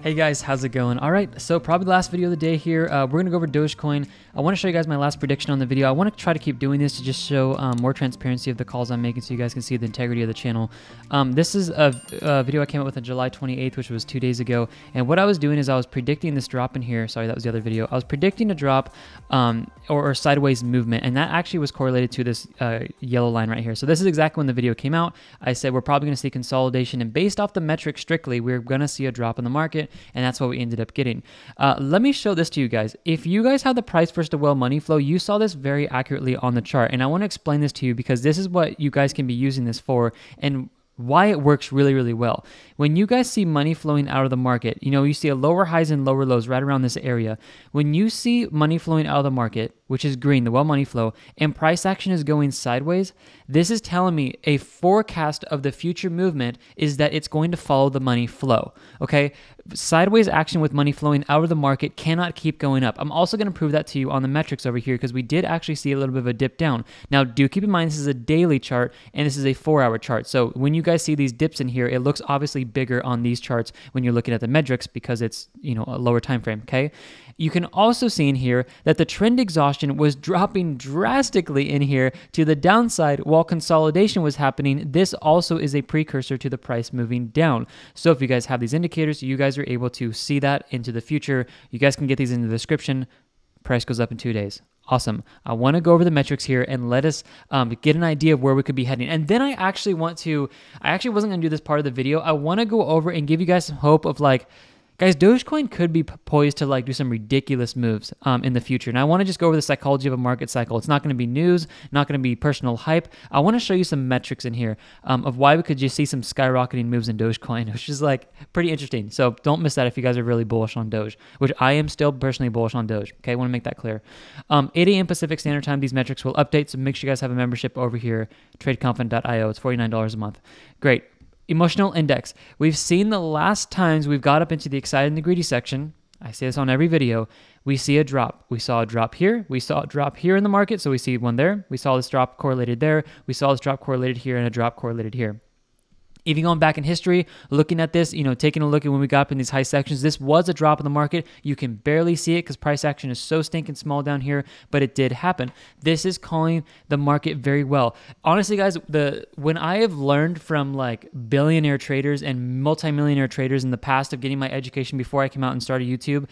Hey guys, how's it going? All right, so probably the last video of the day here. We're gonna go over Dogecoin. I want to show you guys my last prediction on the video. I want to try to keep doing this to just show more transparency of the calls I'm making so you guys can see the integrity of the channel. This is a video I came up with on July 28th, which was 2 days ago. And what I was doing is I was predicting this drop in here. Sorry, that was the other video. I was predicting a drop or sideways movement, and that actually was correlated to this yellow line right here. So this is exactly when the video came out. I said we're probably gonna see consolidation, and based off the metrics strictly, we're gonna see a drop in the market. And that's what we ended up getting. Let me show this to you guys. If you guys have the price versus the well money flow, you saw this very accurately on the chart. And I want to explain this to you because this is what you guys can be using this for and why it works really, really well. When you guys see money flowing out of the market, you know, you see a lower highs and lower lows right around this area. When you see money flowing out of the market, which is green, the well money flow, and price action is going sideways, this is telling me a forecast of the future movement is that it's going to follow the money flow, okay? Sideways action with money flowing out of the market cannot keep going up. I'm also going to prove that to you on the metrics over here because we did actually see a little bit of a dip down. Now, do keep in mind this is a daily chart and this is a 4-hour chart. So when you guys see these dips in here, it looks obviously bigger on these charts when you're looking at the metrics because it's, you know, a lower time frame, okay? You can also see in here that the trend exhaustion was dropping drastically in here to the downside while consolidation was happening. This also is a precursor to the price moving down. So if you guys have these indicators, you guys are able to see that into the future. You guys can get these in the description. Price goes up in 2 days. Awesome. I want to go over the metrics here and let us get an idea of where we could be heading. And then I actually wasn't going to do this part of the video. I want to go over and give you guys some hope of like, guys, Dogecoin could be poised to like do some ridiculous moves in the future. And I want to just go over the psychology of a market cycle. It's not going to be news, not going to be personal hype. I want to show you some metrics in here of why we could just see some skyrocketing moves in Dogecoin, which is like pretty interesting. So don't miss that if you guys are really bullish on Doge, which I am still personally bullish on Doge. Okay, I want to make that clear. 8 a.m. Pacific Standard Time, these metrics will update. So make sure you guys have a membership over here, tradeconfident.io. It's $49 a month. Great. Emotional index. We've seen the last times we've got up into the excited and the greedy section. I say this on every video. We see a drop. We saw a drop here. We saw a drop here in the market. So we see one there. We saw this drop correlated there. We saw this drop correlated here and a drop correlated here. Even going back in history, looking at this, you know, taking a look at when we got up in these high sections, this was a drop in the market. You can barely see it because price action is so stinking small down here, but it did happen. This is calling the market very well. Honestly, guys, when I have learned from like billionaire traders and multimillionaire traders in the past of getting my education before I came out and started YouTube,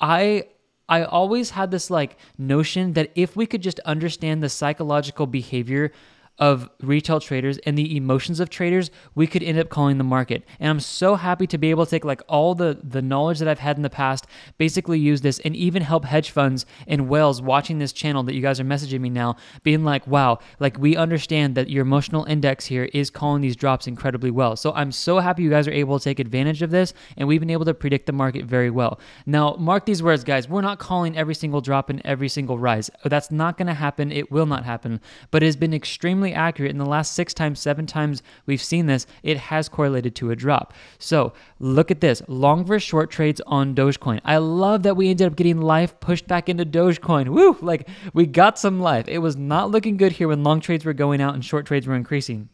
I always had this like notion that if we could just understand the psychological behavior of retail traders and the emotions of traders, we could end up calling the market. And I'm so happy to be able to take like all the knowledge that I've had in the past, basically use this and even help hedge funds and whales watching this channel that you guys are messaging me now, being like, wow, like we understand that your emotional index here is calling these drops incredibly well. So I'm so happy you guys are able to take advantage of this and we've been able to predict the market very well. Now, mark these words, guys. We're not calling every single drop and every single rise. That's not going to happen. It will not happen, but it has been extremely accurate. In the last 6 times, 7 times we've seen this, it has correlated to a drop. So look at this, long versus short trades on Dogecoin. I love that we ended up getting life pushed back into Dogecoin. Woo! Like we got some life. It was not looking good here when long trades were going out and short trades were increasing.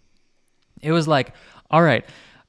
It was like, all right,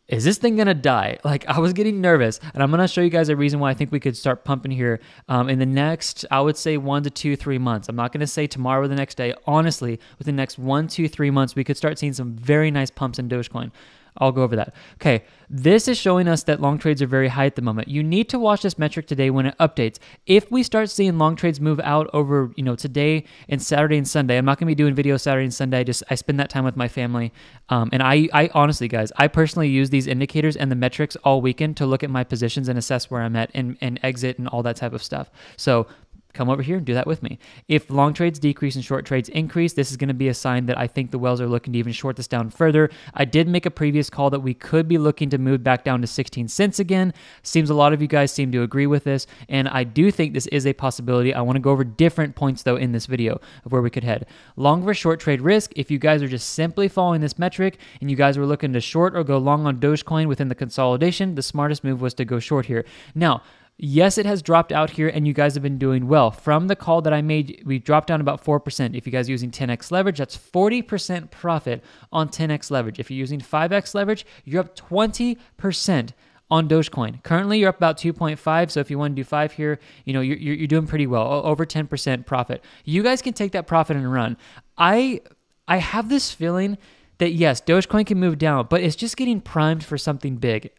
is this thing gonna die? Like I was getting nervous, and I'm gonna show you guys a reason why I think we could start pumping here in the next, I would say 1 to 2, 3 months. I'm not gonna say tomorrow or the next day. Honestly, within the next 1, 2, 3 months, we could start seeing some very nice pumps in Dogecoin. I'll go over that. Okay, this is showing us that long trades are very high at the moment. You need to watch this metric today when it updates. If we start seeing long trades move out over, you know, today and Saturday and Sunday, I'm not going to be doing videos Saturday and Sunday. I spend that time with my family. And I honestly, guys, I personally use these indicators and the metrics all weekend to look at my positions and assess where I'm at and exit and all that type of stuff. So come over here and do that with me. If long trades decrease and short trades increase, this is going to be a sign that I think the whales are looking to even short this down further. I did make a previous call that we could be looking to move back down to 16 cents again. Seems a lot of you guys seem to agree with this, and I do think this is a possibility. I want to go over different points, though, in this video of where we could head. Long versus short trade risk, if you guys are just simply following this metric and you guys were looking to short or go long on Dogecoin within the consolidation, the smartest move was to go short here. Now, yes, it has dropped out here and you guys have been doing well. From the call that I made, we dropped down about 4%. If you guys are using 10x leverage, that's 40% profit on 10x leverage. If you're using 5x leverage, you're up 20% on Dogecoin. Currently, you're up about 2.5. So if you want to do 5 here, you know, you're doing pretty well, over 10% profit. You guys can take that profit and run. I have this feeling that yes, Dogecoin can move down, but it's just getting primed for something big.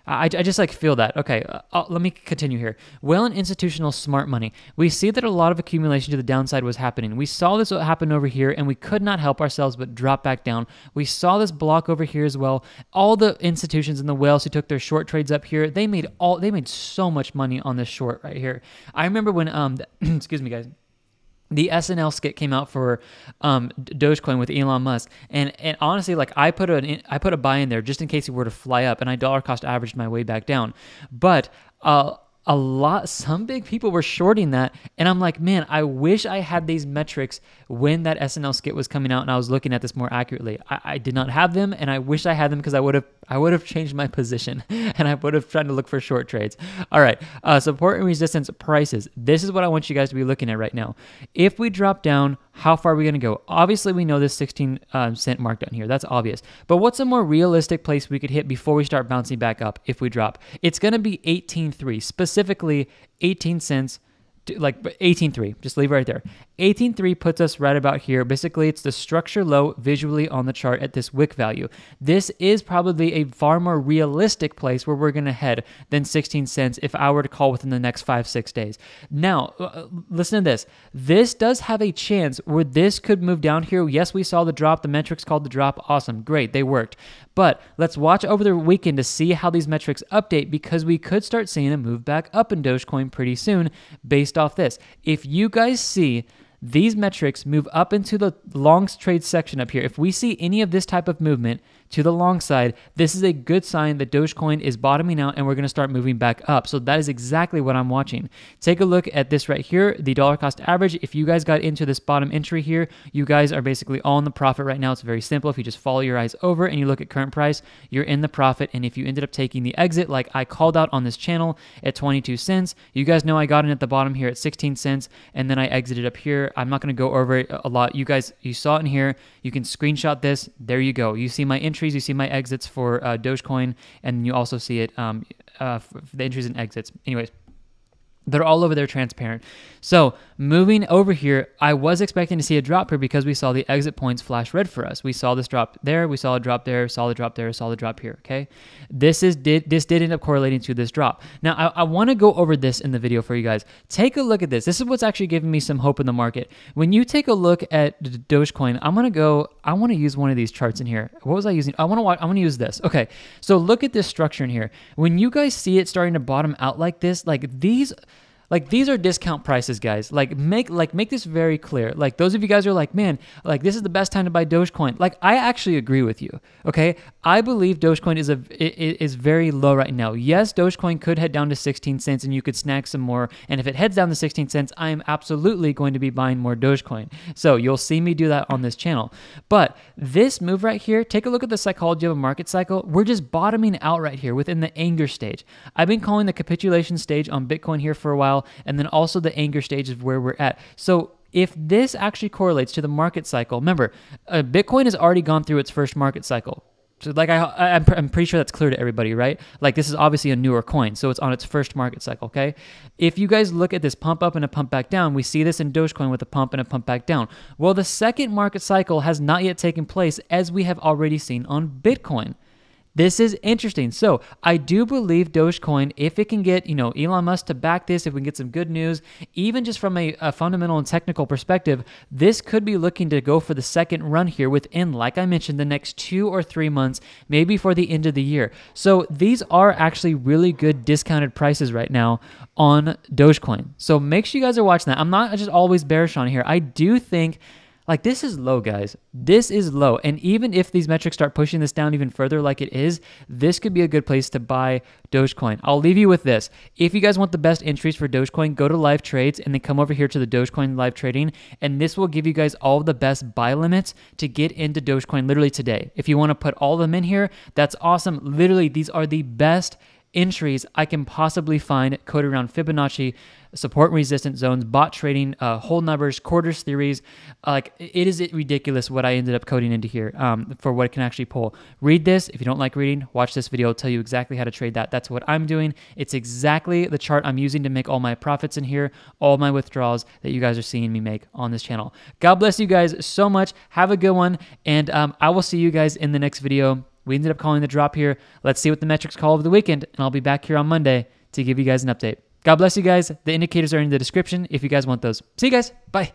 I just like feel that. Okay, let me continue here. Well, in institutional smart money, we see that a lot of accumulation to the downside was happening. We saw this happen over here, and we could not help ourselves but drop back down. We saw this block over here as well. All the institutions and the whales who took their short trades up here, they made so much money on this short right here. I remember when excuse me, guys. The SNL skit came out for Dogecoin with Elon Musk, and honestly, like I put a buy in there just in case it were to fly up, and I dollar cost averaged my way back down. But some big people were shorting that, and I'm like, man, I wish I had these metrics when that SNL skit was coming out and I was looking at this more accurately. I did not have them, and I wish I had them because I would have changed my position and I would have tried to look for short trades. All right, support and resistance prices. This is what I want you guys to be looking at right now. If we drop down, how far are we going to go? Obviously, we know this 16 cent mark down here. That's obvious. But what's a more realistic place we could hit before we start bouncing back up if we drop? It's going to be 18.3, specifically 18 cents. Like 18.3, just leave it right there. 18.3 puts us right about here. Basically, it's the structure low visually on the chart at this wick value. This is probably a far more realistic place where we're going to head than 16 cents if I were to call within the next 5-6 days. Now, listen to this. This does have a chance where this could move down here. Yes, we saw the drop. The metrics called the drop. Awesome. Great. They worked. But let's watch over the weekend to see how these metrics update, because we could start seeing a move back up in Dogecoin pretty soon based off this. If you guys see these metrics move up into the long trade section up here, if we see any of this type of movement to the long side, this is a good sign that Dogecoin is bottoming out and we're going to start moving back up. So that is exactly what I'm watching. Take a look at this right here, the dollar cost average. If you guys got into this bottom entry here, you guys are basically all in the profit right now. It's very simple. If you just follow your eyes over and you look at current price, you're in the profit. And if you ended up taking the exit, like I called out on this channel at 22 cents, you guys know I got in at the bottom here at 16 cents, and then I exited up here. I'm not going to go over it a lot. You guys, you saw it in here. You can screenshot this. There you go. You see my entries, you see my exits for Dogecoin, and you also see it, the entries and exits. Anyways, they're all over there, transparent. So moving over here, I was expecting to see a drop here because we saw the exit points flash red for us. We saw this drop there, we saw a drop there, saw the drop there, saw the drop here, okay? This did end up correlating to this drop. Now, I want to go over this in the video for you guys. Take a look at this. This is what's actually giving me some hope in the market. When you take a look at Dogecoin, I want to use one of these charts in here. What was I using? I want to use this. Okay, so look at this structure in here. When you guys see it starting to bottom out like this, these are discount prices, guys. Make this very clear. Like, those of you guys are like, man, like this is the best time to buy Dogecoin. Like, I actually agree with you. Okay, I believe Dogecoin is very low right now. Yes, Dogecoin could head down to 16 cents, and you could snag some more. And if it heads down to 16 cents, I am absolutely going to be buying more Dogecoin. So you'll see me do that on this channel. But this move right here, take a look at the psychology of a market cycle. We're just bottoming out right here within the anger stage. I've been calling the capitulation stage on Bitcoin here for a while, and then also the anger stage is where we're at. So if this actually correlates to the market cycle, remember, Bitcoin has already gone through its first market cycle. So like I'm pretty sure that's clear to everybody, right? Like, this is obviously a newer coin, so it's on its first market cycle, okay? If you guys look at this pump up and a pump back down, we see this in Dogecoin with a pump and a pump back down. Well, the second market cycle has not yet taken place, as we have already seen on Bitcoin. This is interesting. So I do believe Dogecoin, if it can get, Elon Musk to back this, if we can get some good news, even just from a fundamental and technical perspective, this could be looking to go for the second run here within, like I mentioned, the next 2 or 3 months, maybe for the end of the year. So these are actually really good discounted prices right now on Dogecoin. So make sure you guys are watching that. I'm not just always bearish on here. I do think, like, this is low, guys. This is low. And even if these metrics start pushing this down even further like it is, this could be a good place to buy Dogecoin. I'll leave you with this. If you guys want the best entries for Dogecoin, go to live trades and then come over here to the Dogecoin live trading. And this will give you guys all the best buy limits to get into Dogecoin literally today. If you want to put all of them in here, that's awesome. Literally, these are the best entries I can possibly find coded around Fibonacci, support and resistance zones, bot trading, whole numbers, quarters theories. Like, it is ridiculous what I ended up coding into here for what it can actually pull. Read this. If you don't like reading, watch this video. It'll tell you exactly how to trade that. That's what I'm doing. It's exactly the chart I'm using to make all my profits in here, all my withdrawals that you guys are seeing me make on this channel. God bless you guys so much. Have a good one, and I will see you guys in the next video. We ended up calling the drop here. Let's see what the metrics call over the weekend, and I'll be back here on Monday to give you guys an update. God bless you guys. The indicators are in the description if you guys want those. See you guys. Bye.